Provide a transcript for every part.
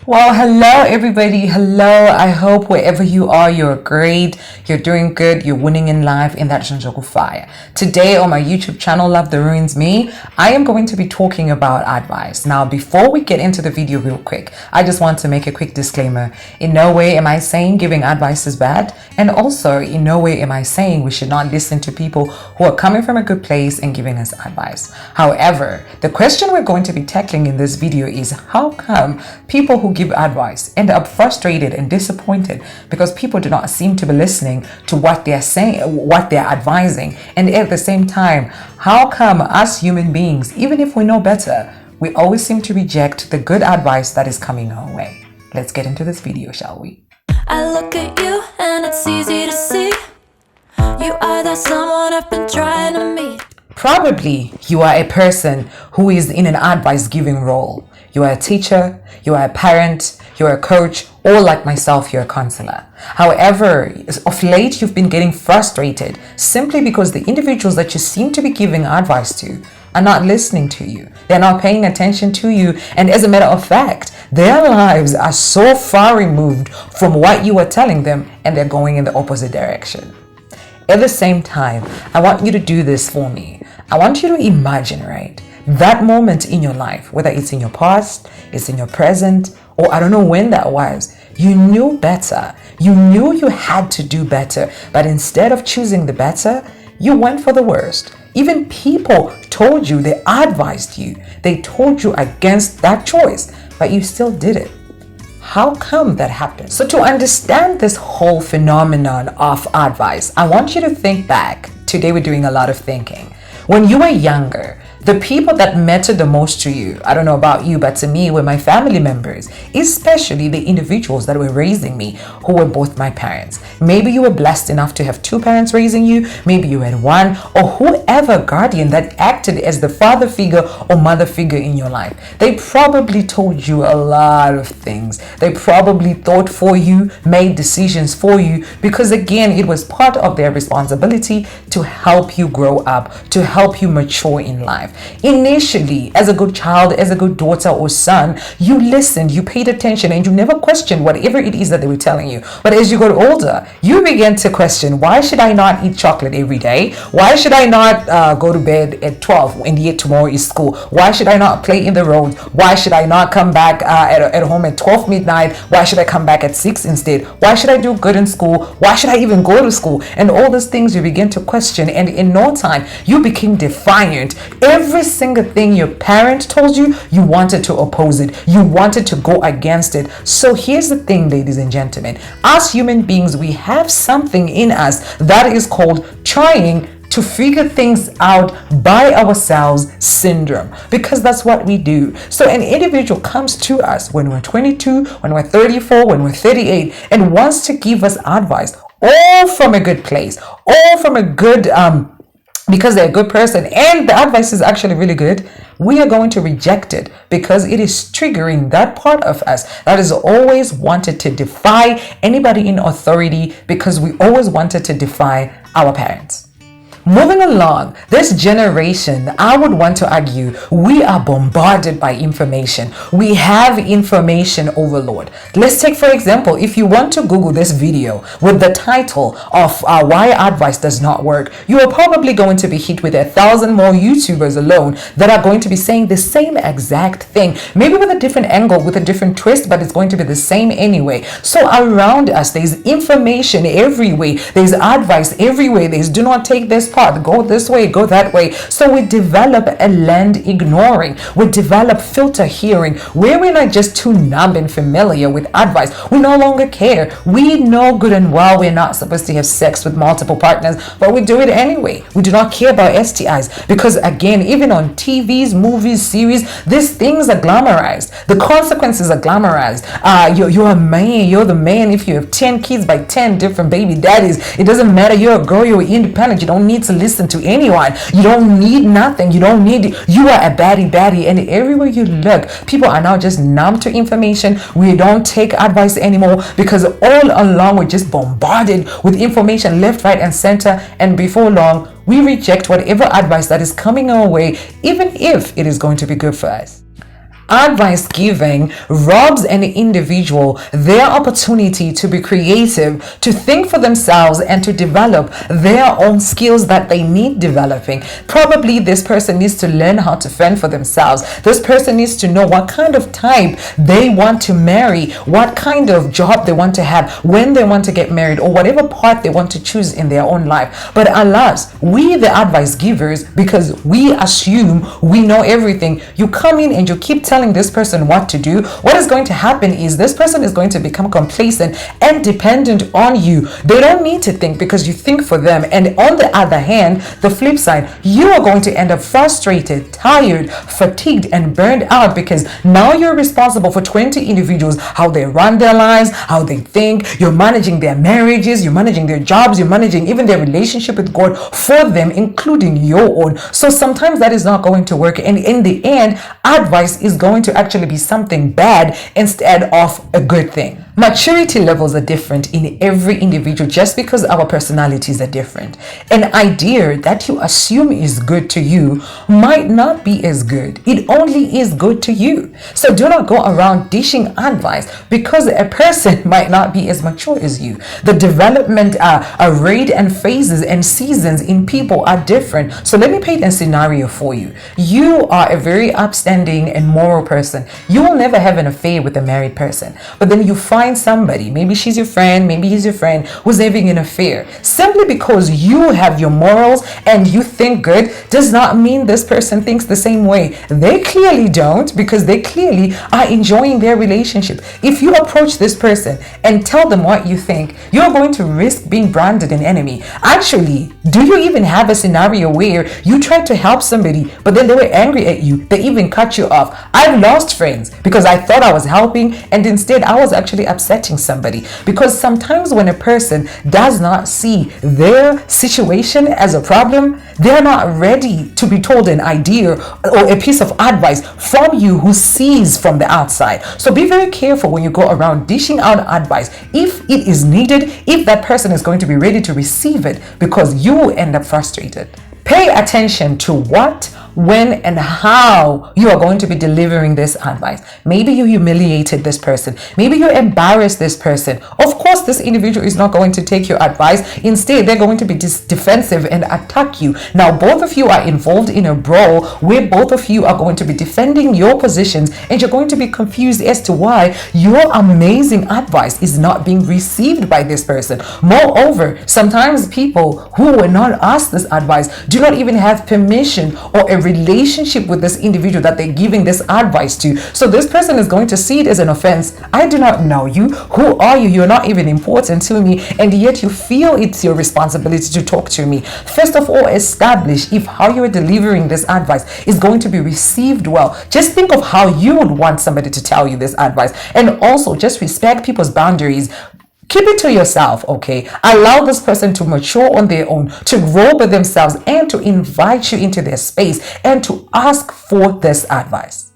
Well, hello everybody. Hello. I hope wherever you are, you're great, you're doing good, you're winning in life in that Shanjoku fire. Today on my YouTube channel, Love That Ruins Me, I am going to be talking about advice. Now, before we get into the video real quick, I just want to make a quick disclaimer. In no way am I saying giving advice is bad, and also in no way am I saying we should not listen to people who are coming from a good place and giving us advice. However, the question we're going to be tackling in this video is how come people who give advice end up frustrated and disappointed because people do not seem to be listening to what they're saying, what they're advising. And at the same time, how come us human beings, even if we know better, we always seem to reject the good advice that is coming our way? Let's get into this video, shall we? I look at you and it's easy to see you are that someone I've been trying to meet. Probably you are a person who is in an advice giving role. You are a teacher, you are a parent, you're a coach, or like myself, you're a counselor. However, of late you've been getting frustrated simply because the individuals that you seem to be giving advice to are not listening to you. They're not paying attention to you. And as a matter of fact, their lives are so far removed from what you are telling them and they're going in the opposite direction. At the same time, I want you to do this for me. I want you to imagine, right, that moment in your life, whether it's in your past, it's in your present, or I don't know when that was, you knew better. You knew you had to do better, but instead of choosing the better, you went for the worst. Even people told you, they advised you, they told you against that choice, but you still did it. How come that happened? So to understand this whole phenomenon of advice, I want you to think back. Today we're doing a lot of thinking. When you were younger, the people that mattered the most to you, I don't know about you, but to me were my family members, especially the individuals that were raising me, who were both my parents. Maybe you were blessed enough to have two parents raising you, maybe you had one, or whoever guardian that acted as the father figure or mother figure in your life. They probably told you a lot of things. They probably thought for you, made decisions for you, because again, it was part of their responsibility to help you grow up, to help you mature in life. Initially, as a good child, as a good daughter or son, you listened, you paid attention, and you never questioned whatever it is that they were telling you. But as you got older, you began to question, why should I not eat chocolate every day? Why should I not go to bed at 12 and yet tomorrow is school? Why should I not play in the road? Why should I not come back at home at 12 midnight? Why should I come back at 6 instead? Why should I do good in school? Why should I even go to school? And all those things you begin to question, and in no time, you became defiant. Every single thing your parent told you, you wanted to oppose it. You wanted to go against it. So here's the thing, ladies and gentlemen. As human beings, we have something in us that is called trying to figure things out by ourselves syndrome, because that's what we do. So an individual comes to us when we're 22, when we're 34, when we're 38, and wants to give us advice, all from a good place, all from a good because they're a good person and the advice is actually really good, we are going to reject it because it is triggering that part of us that has always wanted to defy anybody in authority, because we always wanted to defy our parents. Moving along, this generation, I would want to argue, we are bombarded by information. We have information overload. Let's take, for example, if you want to Google this video with the title of why advice does not work, you are probably going to be hit with 1,000 more YouTubers alone that are going to be saying the same exact thing, maybe with a different angle, with a different twist, but it's going to be the same anyway. So around us, there's information everywhere. There's advice everywhere. There's do not take this path, go this way, go that way. So we develop a land ignoring. We develop filter hearing, where we're not just too numb and familiar with advice. We no longer care. We know good and well we're not supposed to have sex with multiple partners, but we do it anyway. We do not care about STIs because, again, even on TVs, movies, series, these things are glamorized. The consequences are glamorized. You're a man. You're the man if you have 10 kids by 10 different baby daddies. It doesn't matter. You're a girl. You're independent. You don't need to listen to anyone. You don't need nothing. You are a baddie, and everywhere you look, people are now just numb to information. We don't take advice anymore because all along we're just bombarded with information left, right, and center, and before long we reject whatever advice that is coming our way, even if it is going to be good for us. Advice giving robs an individual their opportunity to be creative, to think for themselves, and to develop their own skills that they need developing. Probably this person needs to learn how to fend for themselves. This person needs to know what kind of type they want to marry, what kind of job they want to have, when they want to get married, or whatever path they want to choose in their own life. But alas, we the advice givers, because we assume we know everything, you come in and you keep telling this person what to do. What is going to happen is this person is going to become complacent and dependent on you. They don't need to think because you think for them. And on the other hand, the flip side, you are going to end up frustrated, tired, fatigued, and burned out because now you're responsible for 20 individuals, how they run their lives, how they think. You're managing their marriages, you're managing their jobs, you're managing even their relationship with God for them, including your own. So sometimes that is not going to work. And in the end, advice is going to actually be something bad instead of a good thing. Maturity levels are different in every individual just because our personalities are different. An idea that you assume is good to you might not be as good. It only is good to you. So do not go around dishing advice because a person might not be as mature as you. The development rate and phases and seasons in people are different. So let me paint a scenario for you. You are a very upstanding and moral person. You will never have an affair with a married person. But then you find somebody, maybe she's your friend, maybe he's your friend, who's having an affair. Simply because you have your morals and you think good does not mean this person thinks the same way. They clearly don't, because they clearly are enjoying their relationship. If you approach this person and tell them what you think, you're going to risk being branded an enemy. Actually, do you even have a scenario where you tried to help somebody but then they were angry at you, they even cut you off? I've lost friends because I thought I was helping and instead I was actually upsetting somebody. Because sometimes when a person does not see their situation as a problem, they're not ready to be told an idea or a piece of advice from you who sees from the outside. So be very careful when you go around dishing out advice if it is needed, if that person is going to be ready to receive it, because you will end up frustrated. Pay attention to what, when, and how you are going to be delivering this advice. Maybe you humiliated this person. Maybe you embarrassed this person. Of course, this individual is not going to take your advice. Instead, they're going to be defensive and attack you. Now, both of you are involved in a brawl where both of you are going to be defending your positions, and you're going to be confused as to why your amazing advice is not being received by this person. Moreover, sometimes people who were not asked this advice do not even have permission or a relationship with this individual that they're giving this advice to. So this person is going to see it as an offense. I do not know you. Who are you? You're not even important to me, and yet you feel it's your responsibility to talk to me. First of all, establish if how you are delivering this advice is going to be received well. Just think of how you would want somebody to tell you this advice, and also just respect people's boundaries. Keep it to yourself, okay? Allow this person to mature on their own, to grow by themselves, and to invite you into their space and to ask for this advice.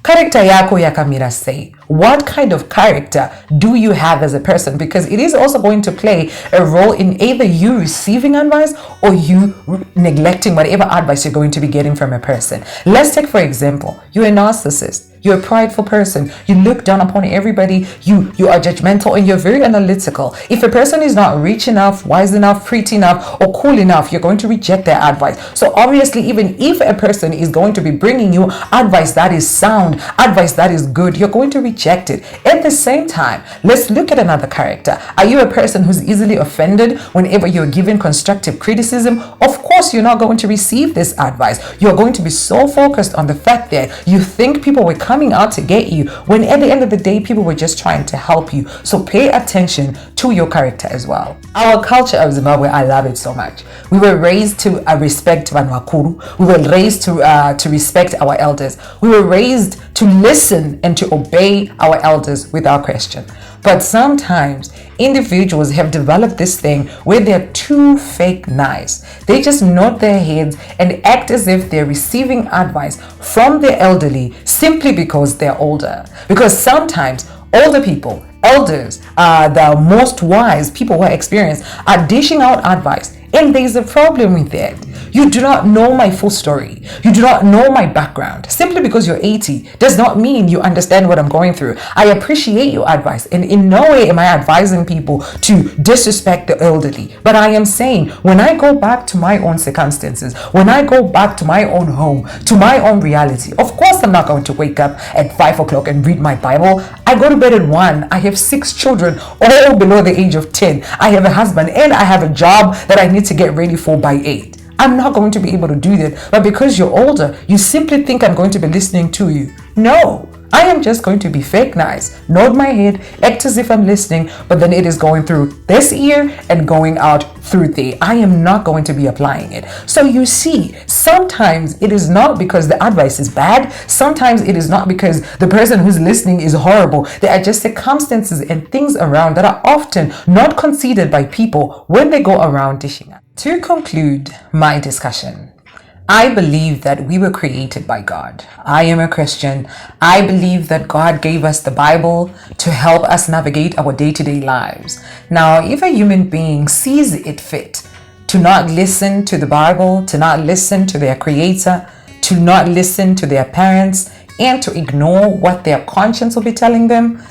Character yako ya Kamira say. What kind of character do you have as a person? Because it is also going to play a role in either you receiving advice or you neglecting whatever advice you're going to be getting from a person. Let's take, for example, you're a narcissist. You're a prideful person. You look down upon everybody. You are judgmental and you're very analytical. If a person is not rich enough, wise enough, pretty enough, or cool enough, you're going to reject their advice. So obviously, even if a person is going to be bringing you advice that is sound, advice that is good, you're going to reject it. At the same time, let's look at another character. Are you a person who's easily offended whenever you're given constructive criticism? Of course, you're not going to receive this advice. You're going to be so focused on the fact that you think people will coming out to get you, when at the end of the day, people were just trying to help you. So pay attention to your character as well. Our culture of Zimbabwe, I love it so much. We were raised to respect Vanwakuru. We were raised to respect our elders. We were raised to listen and to obey our elders without question. But sometimes individuals have developed this thing where they're too fake nice. They just nod their heads and act as if they're receiving advice from their elderly simply because they're older. Because sometimes older people, elders, the most wise people who are experienced, are dishing out advice. And there's a problem with that. You do not know my full story. You do not know my background. Simply because you're 80 does not mean you understand what I'm going through. I appreciate your advice, and in no way am I advising people to disrespect the elderly. But I am saying, when I go back to my own circumstances, when I go back to my own home, to my own reality, of course I'm not going to wake up at 5 o'clock and read my Bible. I go to bed at 1. I have 6 children, all below the age of 10. I have a husband, and I have a job that I need to get ready for by 8. I'm not going to be able to do that. But because you're older, you simply think I'm going to be listening to you. No, I am just going to be fake nice, nod my head, act as if I'm listening, but then it is going through this ear and going out through there. I am not going to be applying it. So you see, sometimes it is not because the advice is bad. Sometimes it is not because the person who's listening is horrible. There are just circumstances and things around that are often not considered by people when they go around dishing out. To conclude my discussion, I believe that we were created by God. I am a Christian. I believe that God gave us the Bible to help us navigate our day-to-day lives. Now, if a human being sees it fit to not listen to the Bible, to not listen to their Creator, to not listen to their parents, and to ignore what their conscience will be telling them,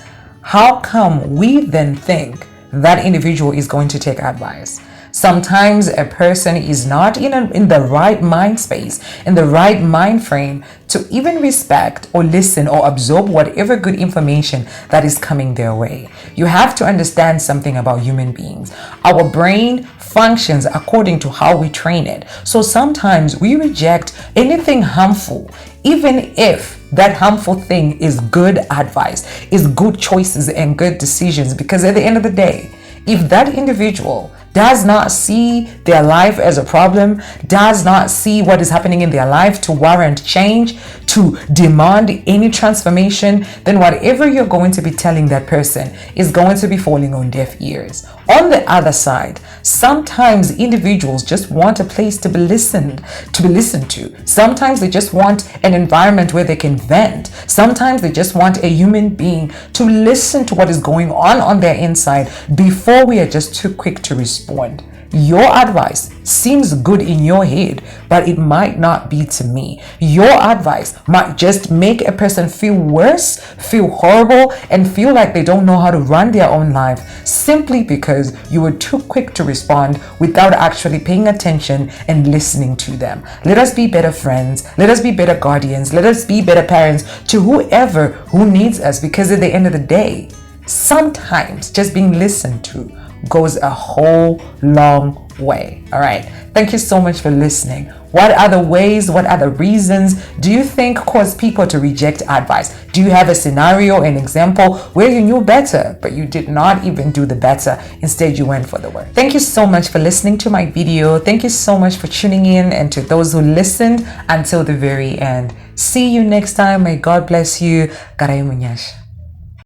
how come we then think that individual is going to take advice? Sometimes a person is not in the right mind space, in the right mind frame to even respect or listen or absorb whatever good information that is coming their way. You have to understand something about human beings. Our brain functions according to how we train it. So sometimes we reject anything harmful, even if that harmful thing is good advice, is good choices and good decisions, because at the end of the day, if that individual does not see their life as a problem, does not see what is happening in their life to warrant change, to demand any transformation, then whatever you're going to be telling that person is going to be falling on deaf ears. On the other side, sometimes individuals just want a place to be listened to. Sometimes they just want an environment where they can vent. Sometimes they just want a human being to listen to what is going on their inside before we are just too quick to respond. Your advice seems good in your head, but it might not be to me. Your advice might just make a person feel worse, feel horrible, and feel like they don't know how to run their own life simply because you were too quick to respond without actually paying attention and listening to them. Let us be better friends. Let us be better guardians. Let us be better parents to whoever who needs us, because at the end of the day, sometimes just being listened to goes a whole long way. All right. Thank you so much for listening. What other ways, what other reasons do you think cause people to reject advice? Do you have a scenario, an example where you knew better, but you did not even do the better? Instead, you went for the worse. Thank you so much for listening to my video. Thank you so much for tuning in, and to those who listened until the very end. See you next time. May God bless you. Karay Munyash.